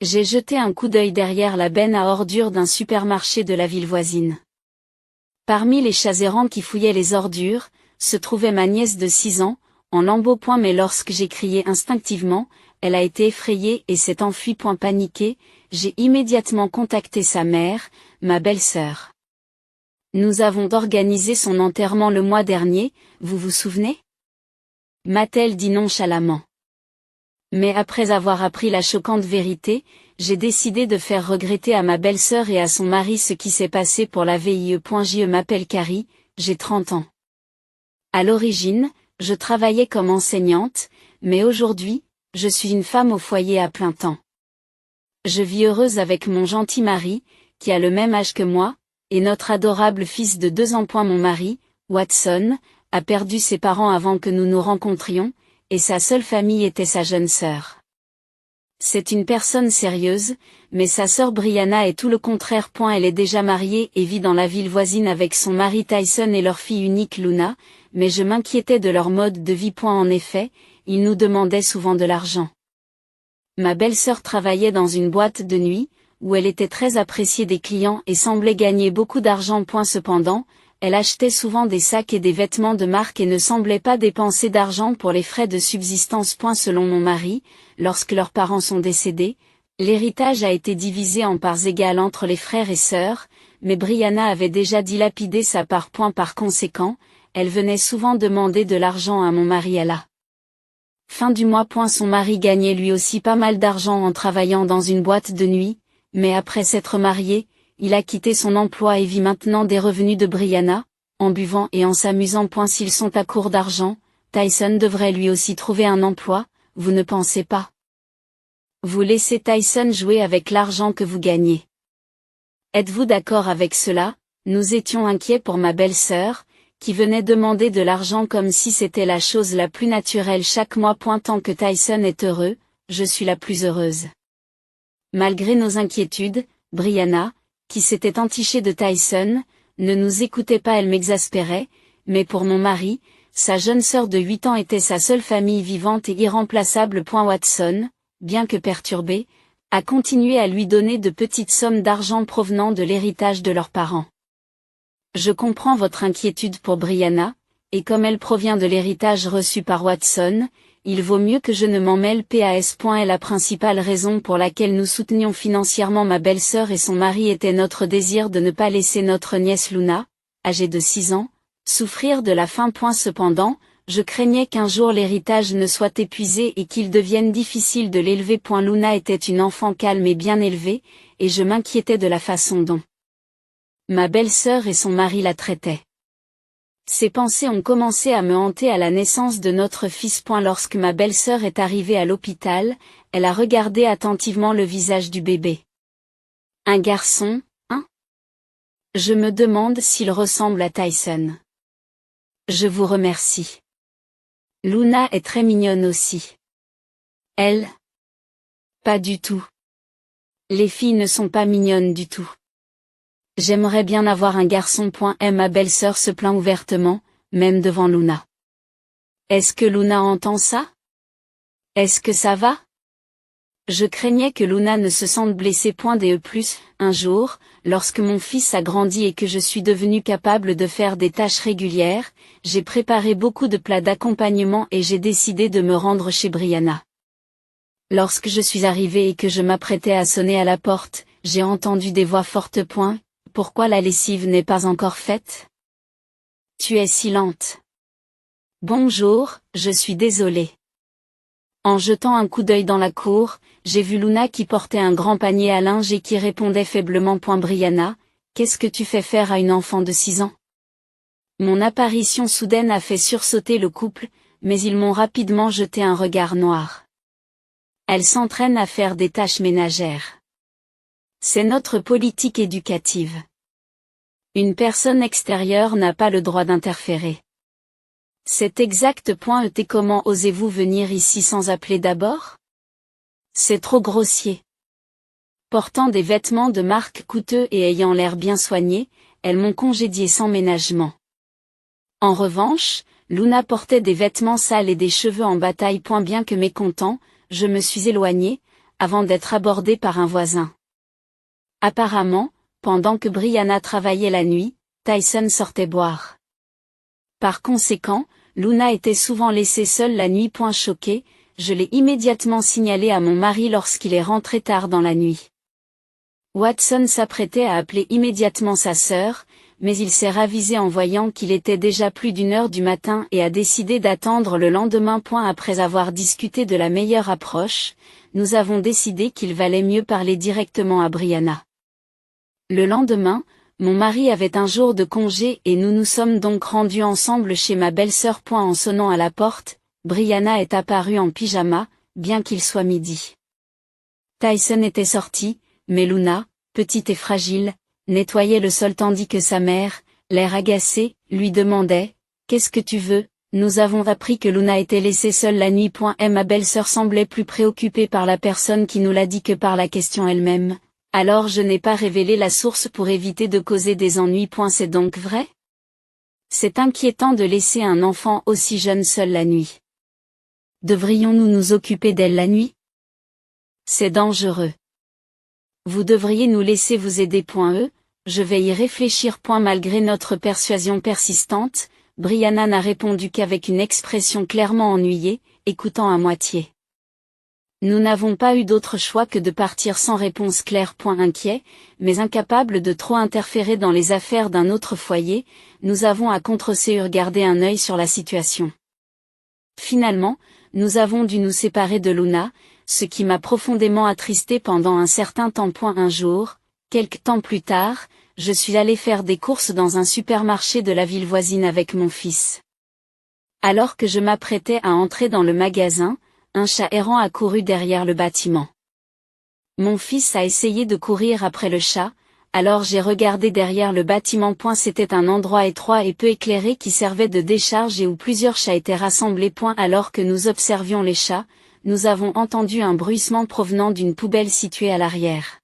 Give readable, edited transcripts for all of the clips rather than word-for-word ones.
J'ai jeté un coup d'œil derrière la benne à ordures d'un supermarché de la ville voisine. Parmi les chats errants qui fouillaient les ordures, se trouvait ma nièce de 6 ans, en lambeaux. Mais lorsque j'ai crié instinctivement, elle a été effrayée et s'est enfuie. Paniquée, j'ai immédiatement contacté sa mère, ma belle-sœur. Nous avons organisé son enterrement le mois dernier, vous vous souvenez? M'a-t-elle dit nonchalamment. Mais après avoir appris la choquante vérité, j'ai décidé de faire regretter à ma belle-sœur et à son mari ce qui s'est passé pour la VIE. Je m'appelle Carrie, j'ai 30 ans. À l'origine, je travaillais comme enseignante, mais aujourd'hui, je suis une femme au foyer à plein temps. Je vis heureuse avec mon gentil mari, qui a le même âge que moi, et notre adorable fils de 2 ans. Mon mari, Watson, a perdu ses parents avant que nous nous rencontrions, et sa seule famille était sa jeune sœur. C'est une personne sérieuse, mais sa sœur Brianna est tout le contraire. Elle est déjà mariée et vit dans la ville voisine avec son mari Tyson et leur fille unique Luna, mais je m'inquiétais de leur mode de vie. En effet, ils nous demandaient souvent de l'argent. Ma belle-sœur travaillait dans une boîte de nuit, où elle était très appréciée des clients et semblait gagner beaucoup d'argent. Cependant, elle achetait souvent des sacs et des vêtements de marque et ne semblait pas dépenser d'argent pour les frais de subsistance. Selon mon mari, lorsque leurs parents sont décédés, l'héritage a été divisé en parts égales entre les frères et sœurs, mais Brianna avait déjà dilapidé sa part. Par conséquent, elle venait souvent demander de l'argent à mon mari à la fin du mois. Son mari gagnait lui aussi pas mal d'argent en travaillant dans une boîte de nuit, mais après s'être marié, il a quitté son emploi et vit maintenant des revenus de Brianna, en buvant et en s'amusant. S'ils sont à court d'argent, Tyson devrait lui aussi trouver un emploi, vous ne pensez pas? Vous laissez Tyson jouer avec l'argent que vous gagnez. Êtes-vous d'accord avec cela? Nous étions inquiets pour ma belle-sœur, qui venait demander de l'argent comme si c'était la chose la plus naturelle chaque mois. Tant que Tyson est heureux, je suis la plus heureuse. Malgré nos inquiétudes, Brianna, qui s'était entichée de Tyson, ne nous écoutait pas. Elle m'exaspérait, mais pour mon mari, sa jeune sœur de 8 ans était sa seule famille vivante et irremplaçable. Watson, bien que perturbé, a continué à lui donner de petites sommes d'argent provenant de l'héritage de leurs parents. Je comprends votre inquiétude pour Brianna, et comme elle provient de l'héritage reçu par Watson, il vaut mieux que je ne m'en mêle. Est la principale raison pour laquelle nous soutenions financièrement ma belle-sœur et son mari était notre désir de ne pas laisser notre nièce Luna, âgée de 6 ans, souffrir de la faim. Cependant, je craignais qu'un jour l'héritage ne soit épuisé et qu'il devienne difficile de l'élever. Luna était une enfant calme et bien élevée, et je m'inquiétais de la façon dont ma belle-sœur et son mari la traitaient. Ces pensées ont commencé à me hanter à la naissance de notre fils. Lorsque ma belle-sœur est arrivée à l'hôpital, elle a regardé attentivement le visage du bébé. Un garçon, hein? Je me demande s'il ressemble à Tyson. Je vous remercie. Luna est très mignonne aussi. Elle? Pas du tout. Les filles ne sont pas mignonnes du tout. J'aimerais bien avoir un garçon. Ma belle-sœur se plaint ouvertement, même devant Luna. Est-ce que Luna entend ça? Est-ce que ça va? Je craignais que Luna ne se sente blessée. Un jour, lorsque mon fils a grandi et que je suis devenue capable de faire des tâches régulières, j'ai préparé beaucoup de plats d'accompagnement et j'ai décidé de me rendre chez Brianna. Lorsque je suis arrivée et que je m'apprêtais à sonner à la porte, j'ai entendu des voix fortes. Pourquoi la lessive n'est pas encore faite? Tu es si lente. Bonjour, je suis désolée. En jetant un coup d'œil dans la cour, j'ai vu Luna qui portait un grand panier à linge et qui répondait faiblement. Brianna, qu'est-ce que tu fais faire à une enfant de 6 ans? Mon apparition soudaine a fait sursauter le couple, mais ils m'ont rapidement jeté un regard noir. Elle s'entraîne à faire des tâches ménagères. C'est notre politique éducative. Une personne extérieure n'a pas le droit d'interférer. C'est exact. Comment osez-vous venir ici sans appeler d'abord? C'est trop grossier. Portant des vêtements de marque coûteux et ayant l'air bien soignés, elles m'ont congédié sans ménagement. En revanche, Luna portait des vêtements sales et des cheveux en bataille. Bien que mécontent, je me suis éloignée, avant d'être abordé par un voisin. Apparemment, pendant que Brianna travaillait la nuit, Tyson sortait boire. Par conséquent, Luna était souvent laissée seule la nuit. Choquée, je l'ai immédiatement signalé à mon mari lorsqu'il est rentré tard dans la nuit. Watson s'apprêtait à appeler immédiatement sa sœur, mais il s'est ravisé en voyant qu'il était déjà plus d'1 heure du matin et a décidé d'attendre le lendemain. Après avoir discuté de la meilleure approche, nous avons décidé qu'il valait mieux parler directement à Brianna. Le lendemain, mon mari avait un jour de congé et nous nous sommes donc rendus ensemble chez ma belle-sœur. En sonnant à la porte, Brianna est apparue en pyjama, bien qu'il soit midi. Tyson était sorti, mais Luna, petite et fragile, nettoyait le sol tandis que sa mère, l'air agacé, lui demandait « Qu'est-ce que tu veux ?» Nous avons appris que Luna était laissée seule la nuit. Ma belle-sœur semblait plus préoccupée par la personne qui nous l'a dit que par la question elle-même. Alors je n'ai pas révélé la source pour éviter de causer des ennuis. C'est donc vrai? C'est inquiétant de laisser un enfant aussi jeune seul la nuit. Devrions-nous nous occuper d'elle la nuit? C'est dangereux. Vous devriez nous laisser vous aider. Je vais y réfléchir. Malgré notre persuasion persistante, Brianna n'a répondu qu'avec une expression clairement ennuyée, écoutant à moitié. Nous n'avons pas eu d'autre choix que de partir sans réponse claire. Inquiet, mais incapable de trop interférer dans les affaires d'un autre foyer, nous avons à contre-cœur gardé un œil sur la situation. Finalement, nous avons dû nous séparer de Luna, ce qui m'a profondément attristé pendant un certain temps. Un jour, quelque temps plus tard, je suis allé faire des courses dans un supermarché de la ville voisine avec mon fils. Alors que je m'apprêtais à entrer dans le magasin, un chat errant a couru derrière le bâtiment. Mon fils a essayé de courir après le chat, alors j'ai regardé derrière le bâtiment. C'était un endroit étroit et peu éclairé qui servait de décharge et où plusieurs chats étaient rassemblés. Alors que nous observions les chats, nous avons entendu un bruissement provenant d'une poubelle située à l'arrière.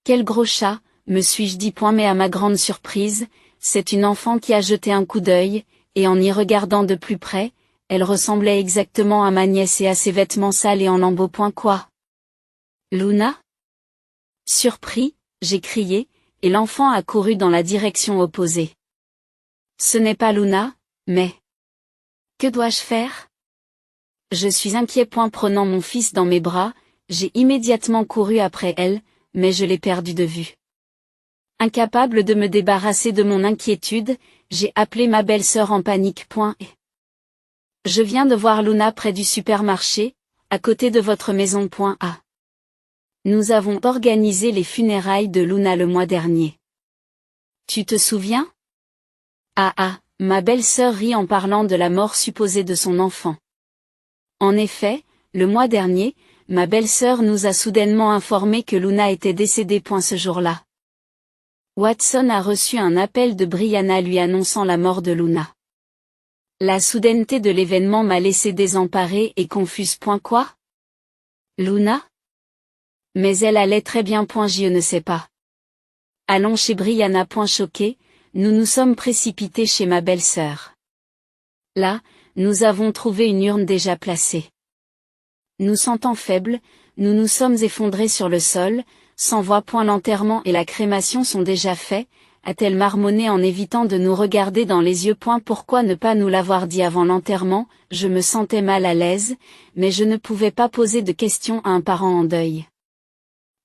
Quel gros chat, me suis-je dit. Mais à ma grande surprise, c'est une enfant qui a jeté un coup d'œil, et en y regardant de plus près, elle ressemblait exactement à ma nièce et à ses vêtements sales et en lambeaux. Quoi? Luna? Surpris, j'ai crié, et l'enfant a couru dans la direction opposée. Ce n'est pas Luna, mais... Que dois-je faire? Je suis inquiet. Prenant mon fils dans mes bras, j'ai immédiatement couru après elle, mais je l'ai perdue de vue. Incapable de me débarrasser de mon inquiétude, j'ai appelé ma belle-sœur en panique. Je viens de voir Luna près du supermarché, à côté de votre maison. Nous avons organisé les funérailles de Luna le mois dernier. Tu te souviens? Ma belle-sœur rit en parlant de la mort supposée de son enfant. En effet, le mois dernier, ma belle-sœur nous a soudainement informé que Luna était décédée. Ce jour-là. Watson a reçu un appel de Brianna lui annonçant la mort de Luna. La soudaineté de l'événement m'a laissé désemparée et confuse. Quoi? Luna? Mais elle allait très bien. Je ne sais pas. Allons chez Brianna. Choquée, nous nous sommes précipités chez ma belle-sœur. Là, nous avons trouvé une urne déjà placée. Nous sentant faibles, nous nous sommes effondrés sur le sol, sans voix. L'enterrement et la crémation sont déjà faits, a-t-elle marmonné en évitant de nous regarder dans les yeux. Pourquoi ne pas nous l'avoir dit avant l'enterrement? Je me sentais mal à l'aise, mais je ne pouvais pas poser de questions à un parent en deuil.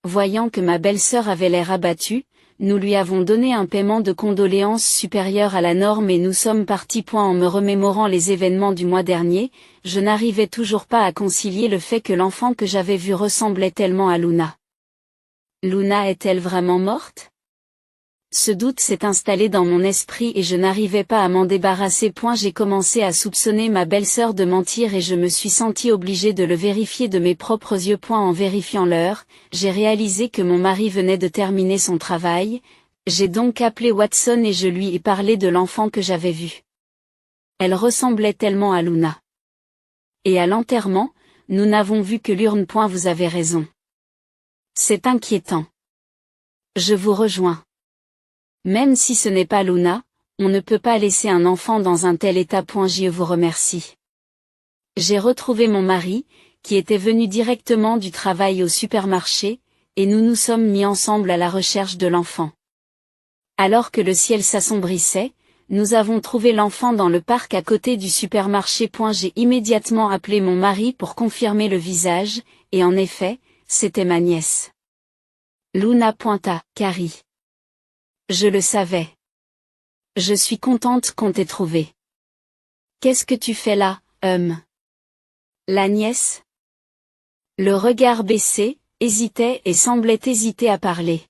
Voyant que ma belle-sœur avait l'air abattue, nous lui avons donné un paiement de condoléances supérieur à la norme et nous sommes partis. En me remémorant les événements du mois dernier, je n'arrivais toujours pas à concilier le fait que l'enfant que j'avais vu ressemblait tellement à Luna. Luna est-elle vraiment morte? Ce doute s'est installé dans mon esprit et je n'arrivais pas à m'en débarrasser. J'ai commencé à soupçonner ma belle-sœur de mentir et je me suis sentie obligée de le vérifier de mes propres yeux. En vérifiant l'heure, j'ai réalisé que mon mari venait de terminer son travail. J'ai donc appelé Watson et je lui ai parlé de l'enfant que j'avais vu. Elle ressemblait tellement à Luna. Et à l'enterrement, nous n'avons vu que l'urne. Vous avez raison. C'est inquiétant. Je vous rejoins. Même si ce n'est pas Luna, on ne peut pas laisser un enfant dans un tel état. Je vous remercie. J'ai retrouvé mon mari, qui était venu directement du travail au supermarché, et nous nous sommes mis ensemble à la recherche de l'enfant. Alors que le ciel s'assombrissait, nous avons trouvé l'enfant dans le parc à côté du supermarché. J'ai immédiatement appelé mon mari pour confirmer le visage, et en effet, c'était ma nièce. Luna pointa, Carrie. Je le savais. Je suis contente qu'on t'ait trouvé. Qu'est-ce que tu fais là, La nièce? Le regard baissé, hésitait et semblait hésiter à parler.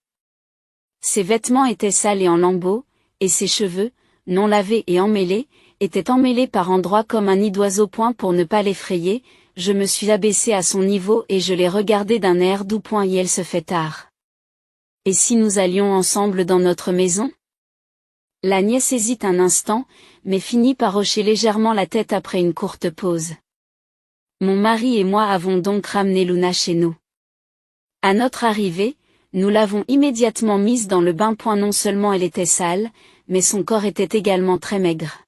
Ses vêtements étaient sales et en lambeaux, et ses cheveux, non lavés et emmêlés, étaient emmêlés par endroits comme un nid d'oiseau. Pour ne pas l'effrayer, je me suis abaissée à son niveau et je l'ai regardée d'un air doux. Et elle se fait tard. Et si nous allions ensemble dans notre maison? La nièce hésite un instant, mais finit par hocher légèrement la tête après une courte pause. Mon mari et moi avons donc ramené Luna chez nous. À notre arrivée, nous l'avons immédiatement mise dans le bain. Non seulement elle était sale, mais son corps était également très maigre.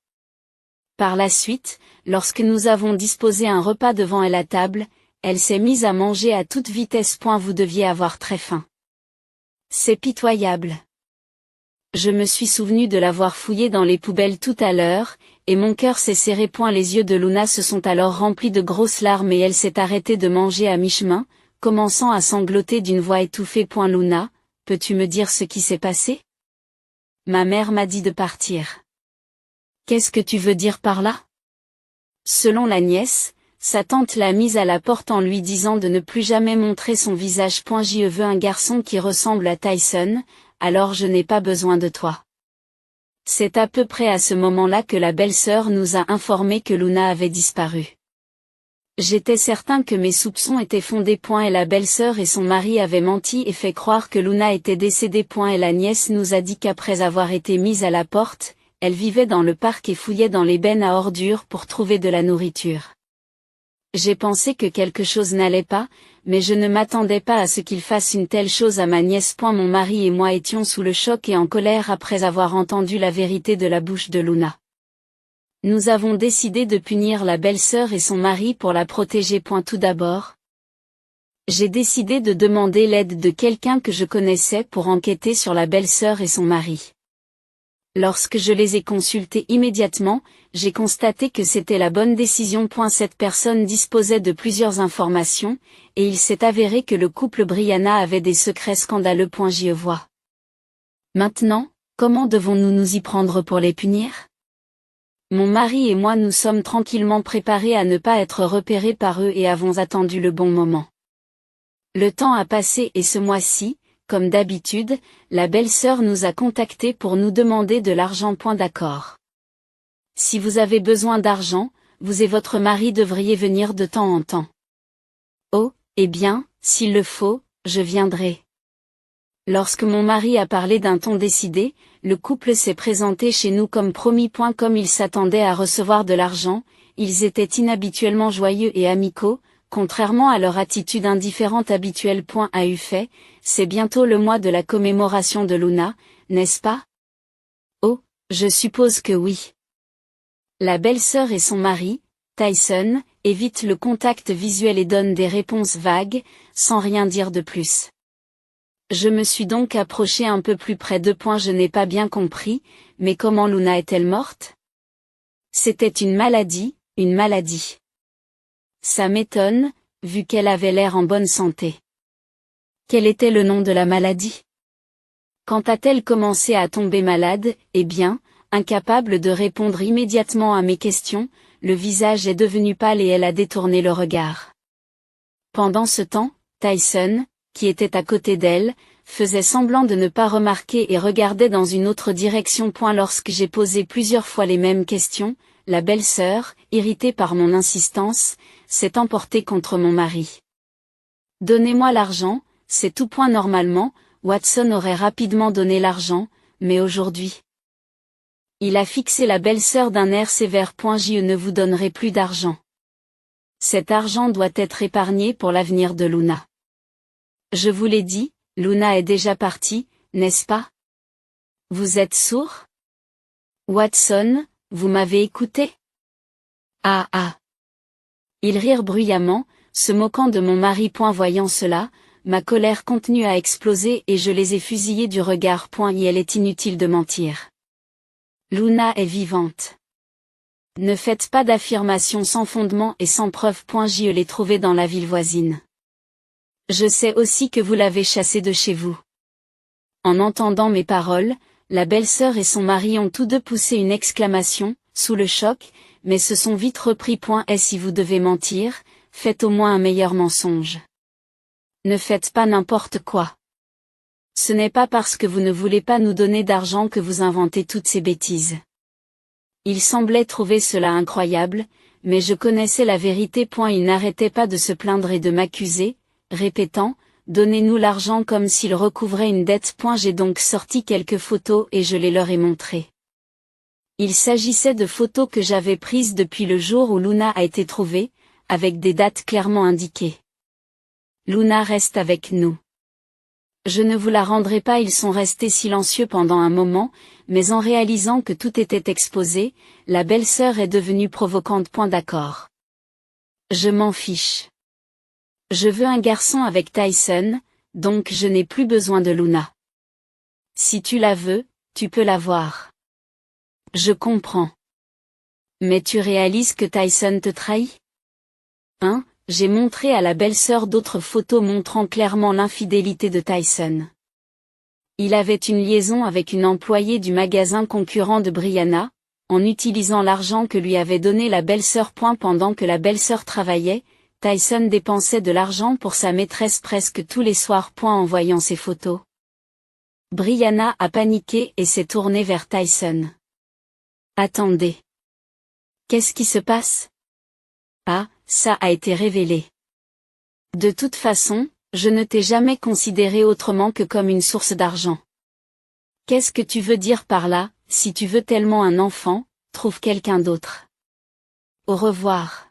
Par la suite, lorsque nous avons disposé un repas devant elle à table, elle s'est mise à manger à toute vitesse. Vous deviez avoir très faim. C'est pitoyable. Je me suis souvenu de l'avoir fouillée dans les poubelles tout à l'heure, et mon cœur s'est serré. Les yeux de Luna se sont alors remplis de grosses larmes et elle s'est arrêtée de manger à mi-chemin, commençant à sangloter d'une voix étouffée. Luna, peux-tu me dire ce qui s'est passé? Ma mère m'a dit de partir. Qu'est-ce que tu veux dire par là? Selon la nièce, sa tante l'a mise à la porte en lui disant de ne plus jamais montrer son visage. Je veux un garçon qui ressemble à Tyson, alors je n'ai pas besoin de toi. C'est à peu près à ce moment-là que la belle-sœur nous a informé que Luna avait disparu. J'étais certain que mes soupçons étaient fondés. Et la belle-sœur et son mari avaient menti et fait croire que Luna était décédée. Et la nièce nous a dit qu'après avoir été mise à la porte, elle vivait dans le parc et fouillait dans les bennes à ordures pour trouver de la nourriture. J'ai pensé que quelque chose n'allait pas, mais je ne m'attendais pas à ce qu'il fasse une telle chose à ma nièce. Mon mari et moi étions sous le choc et en colère après avoir entendu la vérité de la bouche de Luna. Nous avons décidé de punir la belle-sœur et son mari pour la protéger. Tout d'abord, j'ai décidé de demander l'aide de quelqu'un que je connaissais pour enquêter sur la belle-sœur et son mari. Lorsque je les ai consultés immédiatement, j'ai constaté que c'était la bonne décision. Cette personne disposait de plusieurs informations, et il s'est avéré que le couple Brianna avait des secrets scandaleux. J'y vois. Maintenant, comment devons-nous nous y prendre pour les punir? Mon mari et moi nous sommes tranquillement préparés à ne pas être repérés par eux et avons attendu le bon moment. Le temps a passé et ce mois-ci, comme d'habitude, la belle-sœur nous a contactés pour nous demander de l'argent. D'accord. Si vous avez besoin d'argent, vous et votre mari devriez venir de temps en temps. Oh, eh bien, s'il le faut, je viendrai. Lorsque mon mari a parlé d'un ton décidé, le couple s'est présenté chez nous comme promis. Comme ils s'attendaient à recevoir de l'argent, ils étaient inhabituellement joyeux et amicaux, contrairement à leur attitude indifférente habituelle. À fait, c'est bientôt le mois de la commémoration de Luna, n'est-ce pas? Oh, je suppose que oui. La belle-sœur et son mari, Tyson, évitent le contact visuel et donnent des réponses vagues, sans rien dire de plus. Je me suis donc approché un peu plus près. Je n'ai pas bien compris, mais comment Luna est-elle morte? C'était une maladie, une maladie. Ça m'étonne, vu qu'elle avait l'air en bonne santé. Quel était le nom de la maladie? Quand a-t-elle commencé à tomber malade? Eh bien, incapable de répondre immédiatement à mes questions, le visage est devenu pâle et elle a détourné le regard. Pendant ce temps, Tyson, qui était à côté d'elle, faisait semblant de ne pas remarquer et regardait dans une autre direction. Lorsque j'ai posé plusieurs fois les mêmes questions, la belle-sœur, irritée par mon insistance, s'est emportée contre mon mari. Donnez-moi l'argent, c'est tout. Normalement, Watson aurait rapidement donné l'argent, mais aujourd'hui. Il a fixé la belle-sœur d'un air sévère. Je ne vous donnerai plus d'argent. Cet argent doit être épargné pour l'avenir de Luna. Je vous l'ai dit, Luna est déjà partie, n'est-ce pas? Vous êtes sourd? Watson, vous m'avez écouté? Ah ah. Ils rirent bruyamment, Se moquant de mon mari. Voyant cela, ma colère contenue a explosé et je les ai fusillés du regard. Il est inutile de mentir. Luna est vivante. Ne faites pas d'affirmations sans fondement et sans preuve. Je l'ai trouvée dans la ville voisine. Je sais aussi que vous l'avez chassée de chez vous. En entendant mes paroles, la belle-sœur et son mari ont tous deux poussé une exclamation, sous le choc, mais se sont vite repris. Et si vous devez mentir, faites au moins un meilleur mensonge. Ne faites pas n'importe quoi. Ce n'est pas parce que vous ne voulez pas nous donner d'argent que vous inventez toutes ces bêtises. Il semblait trouver cela incroyable, mais je connaissais la vérité. Il n'arrêtait pas de se plaindre et de m'accuser, répétant, donnez-nous l'argent comme s'il recouvrait une dette. J'ai donc sorti quelques photos et je les leur ai montrées. Il s'agissait de photos que j'avais prises depuis le jour où Luna a été trouvée, avec des dates clairement indiquées. Luna reste avec nous. Je ne vous la rendrai pas. Ils sont restés silencieux pendant un moment, mais en réalisant que tout était exposé, la belle-sœur est devenue provocante. D'accord. Je m'en fiche. Je veux un garçon avec Tyson, donc je n'ai plus besoin de Luna. Si tu la veux, tu peux l'avoir. Je comprends. Mais tu réalises que Tyson te trahit? J'ai montré à la belle-sœur d'autres photos montrant clairement l'infidélité de Tyson. Il avait une liaison avec une employée du magasin concurrent de Brianna, en utilisant l'argent que lui avait donné la belle-sœur. Pendant que la belle-sœur travaillait, Tyson dépensait de l'argent pour sa maîtresse presque tous les soirs. En voyant ces photos, Brianna a paniqué et s'est tournée vers Tyson. Attendez. Qu'est-ce qui se passe? Ah, ça a été révélé. De toute façon, je ne t'ai jamais considéré autrement que comme une source d'argent. Qu'est-ce que tu veux dire par là? Si tu veux tellement un enfant, trouve quelqu'un d'autre. Au revoir.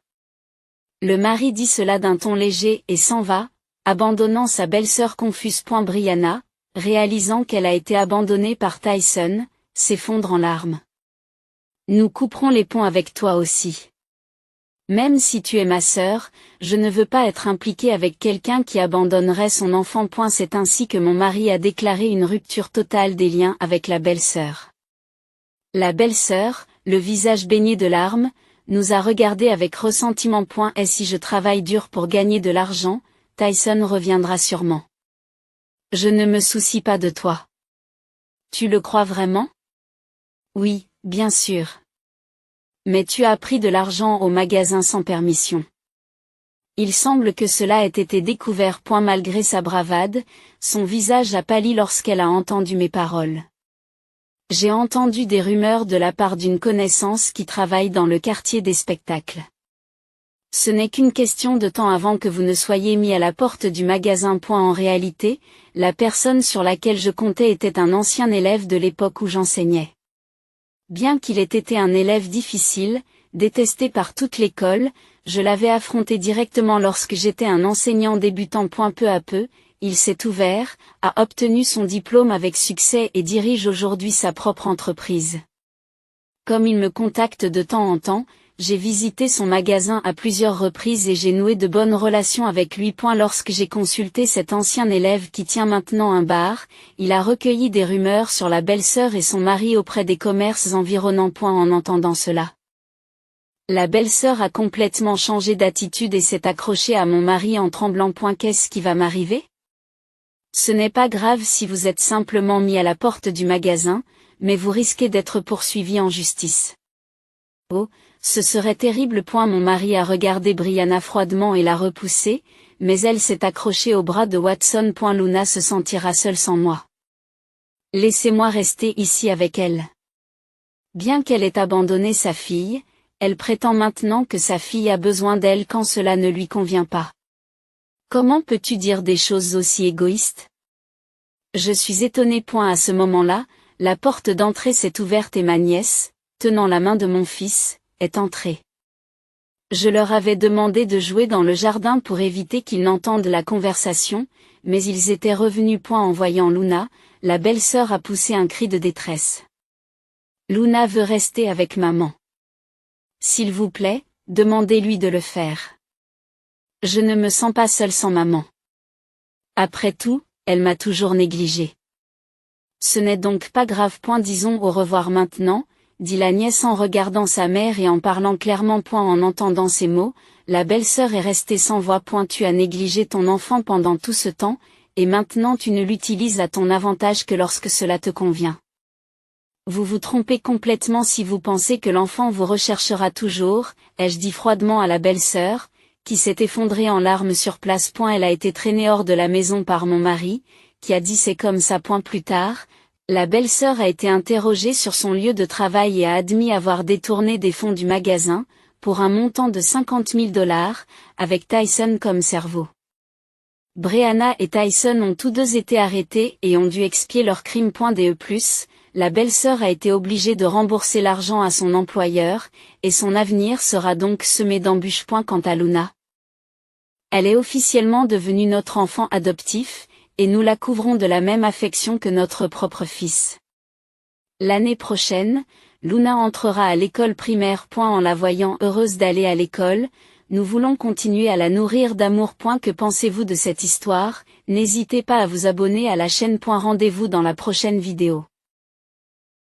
Le mari dit cela d'un ton léger et s'en va, abandonnant sa belle-sœur confuse. Brianna, réalisant qu'elle a été abandonnée par Tyson, s'effondre en larmes. Nous couperons les ponts avec toi aussi. Même si tu es ma sœur, je ne veux pas être impliquée avec quelqu'un qui abandonnerait son enfant. C'est ainsi que mon mari a déclaré une rupture totale des liens avec la belle-sœur. La belle-sœur, le visage baigné de larmes, nous a regardés avec ressentiment. Et si je travaille dur pour gagner de l'argent, Tyson reviendra sûrement. Je ne me soucie pas de toi. Tu le crois vraiment? Oui, bien sûr. Mais tu as pris de l'argent au magasin sans permission. Il semble que cela ait été découvert. Malgré sa bravade, son visage a pâli lorsqu'elle a entendu mes paroles. J'ai entendu des rumeurs de la part d'une connaissance qui travaille dans le quartier des spectacles. Ce n'est qu'une question de temps avant que vous ne soyez mis à la porte du magasin. En réalité, la personne sur laquelle je comptais était un ancien élève de l'époque où j'enseignais. Bien qu'il ait été un élève difficile, détesté par toute l'école, je l'avais affronté directement lorsque j'étais un enseignant débutant. Peu à peu, il s'est ouvert, a obtenu son diplôme avec succès et dirige aujourd'hui sa propre entreprise. Comme il me contacte de temps en temps, j'ai visité son magasin à plusieurs reprises et j'ai noué de bonnes relations avec lui. Lorsque j'ai consulté cet ancien élève qui tient maintenant un bar, il a recueilli des rumeurs sur la belle-sœur et son mari auprès des commerces environnants. En entendant cela, la belle-sœur a complètement changé d'attitude et s'est accrochée à mon mari en tremblant. Qu'est-ce qui va m'arriver? Ce n'est pas grave si vous êtes simplement mis à la porte du magasin, mais vous risquez d'être poursuivi en justice. Oh, ce serait terrible. Mon mari a regardé Brianna froidement et l'a repoussée, mais elle s'est accrochée au bras de Watson. Luna se sentira seule sans moi. Laissez-moi rester ici avec elle. Bien qu'elle ait abandonné sa fille, elle prétend maintenant que sa fille a besoin d'elle quand cela ne lui convient pas. Comment peux-tu dire des choses aussi égoïstes? Je suis étonnée. À ce moment-là, la porte d'entrée s'est ouverte et ma nièce, tenant la main de mon fils, est entrée. Je leur avais demandé de jouer dans le jardin pour éviter qu'ils n'entendent la conversation, mais ils étaient revenus. En voyant Luna, la belle-sœur a poussé un cri de détresse. Luna veut rester avec maman. S'il vous plaît, demandez-lui de le faire. Je ne me sens pas seule sans maman. Après tout, elle m'a toujours négligée. Ce n'est donc pas grave. Disons au revoir maintenant, dit la nièce en regardant sa mère et en parlant clairement. En entendant ces mots, la belle-sœur est restée sans voix. Tu as négligé ton enfant pendant tout ce temps, et maintenant tu ne l'utilises à ton avantage que lorsque cela te convient. Vous vous trompez complètement si vous pensez que l'enfant vous recherchera toujours, ai-je dit froidement à la belle-sœur, qui s'est effondrée en larmes sur place. Elle a été traînée hors de la maison par mon mari, qui a dit c'est comme ça. Plus tard, la belle-sœur a été interrogée sur son lieu de travail et a admis avoir détourné des fonds du magasin, pour un montant de $50 000, avec Tyson comme cerveau. Breanna et Tyson ont tous deux été arrêtés et ont dû expier leur crime. La belle-sœur a été obligée de rembourser l'argent à son employeur, et son avenir sera donc semé d'embûches. Quant à Luna, elle est officiellement devenue notre enfant adoptif, et nous la couvrons de la même affection que notre propre fils. L'année prochaine, Luna entrera à l'école primaire. En la voyant heureuse d'aller à l'école, nous voulons continuer à la nourrir d'amour. Que pensez-vous de cette histoire? N'hésitez pas à vous abonner à la chaîne. Rendez-vous dans la prochaine vidéo.